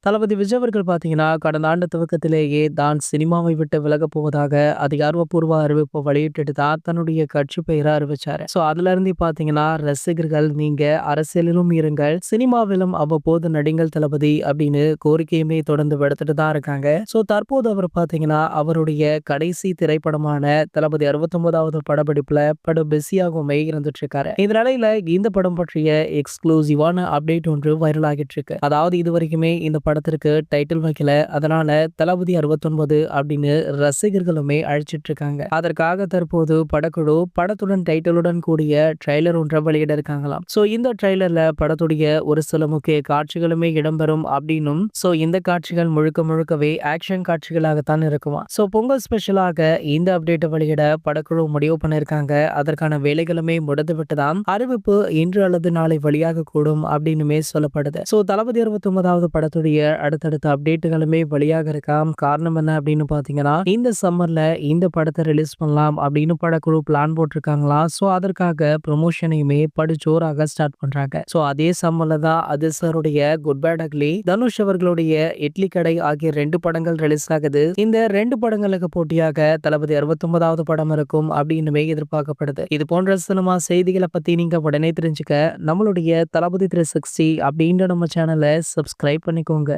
தளபதி விஜய் அவர்கள் பார்த்தீங்கன்னா, கடந்த ஆண்டு துவக்கத்திலேயே தான் சினிமாவை விட்டு விலகப் போவதாக அதிகாரப்பூர்வ அறிவிப்பு வெளியிட்டுட்டு தான் தன்னுடைய கட்சி பெயர அறிவிச்சாரு. அதிலிருந்து பார்த்தீங்கன்னா, ரசிகர்கள் நீங்க அரசியலிலும் இருங்கள், சினிமாவிலும் அவ்வப்போது நடிங்கள் தளபதி அப்படின்னு கோரிக்கையுமே தொடர்ந்து விடுத்துட்டு தான் இருக்காங்க. தற்போது அவர் பார்த்தீங்கன்னா, அவருடைய கடைசி திரைப்படமான தளபதி 69வது படப்பிடிப்புல பிஸியாகவுமே இருந்துட்டு இருக்காரு. இந்த நிலையில இந்த படம் பற்றிய எக்ஸ்க்ளூசிவான அப்டேட் ஒன்று வைரல் ஆகிட்டு இருக்கு. அதாவது இதுவரைக்குமே இந்த படத்திற்கு டைட்டில் வைக்கல. அதனால தளபதி 69 அப்படின்னு ரசிகர்களுமே அழைச்சிட்டு இருக்காங்க. அதற்காக தற்போது படக்குழு படத்துடன் டைட்டிலுடன் கூடிய ட்ரெய்லர் ஒன்றை வெளியிட இருக்காங்களாம். இந்த ட்ரெய்லர்ல படத்துடைய ஒரு சில முக்கிய காட்சிகளுமே இடம்பெறும் அப்படின்னும் இந்த காட்சிகள் முழுக்க முழுக்கவே ஆக்ஷன் காட்சிகளாகத்தான் இருக்குமா. பொங்கல் ஸ்பெஷலாக இந்த அப்டேட்டை வெளியிட படக்குழு முடிவு பண்ணிருக்காங்க. அதற்கான வேலைகளுமே முடிந்து விட்டுதான் அறிவிப்பு இன்று அல்லது நாளை வெளியாக கூடும் அப்படின்னுமே சொல்லப்படுது. தளபதி 69வது படத்துடைய அடுத்தடுத்த அப்டேட்டுகளுமே வெளியாக இருக்காம். காரணம் என்ன அப்படின்னு பாத்தீங்கன்னா, இந்த சம்மர்ல இந்த படத்தை ரிலீஸ் பண்ணலாம் அப்படின்னு படக்குழு பிளான் போட்டிருக்காங்களா. அதற்காக ப்ரொமோஷனையுமே படுஜோராக ஸ்டார்ட் பண்றாங்க. அதே சம்மர்ல தான் அதிர்சருடைய குட் பேட் அக்லி, தனுஷ் அவர்களுடைய இட்லி கடை ஆகிய 2 படங்கள் ரிலீஸ் ஆகுது. இந்த 2 படங்களுக்கு போட்டியாக தளபதி 69வது படம் இருக்கும் அப்படின்னுமே எதிர்பார்க்கப்படுது. இது போன்ற சினிமா செய்திகளை பத்தி நீங்க உடனே தெரிஞ்சுக்க நம்மளுடைய தளபதி 360 அப்படின்ற நம்ம சேனலை சப்ஸ்கிரைப் பண்ணிக்கோங்க.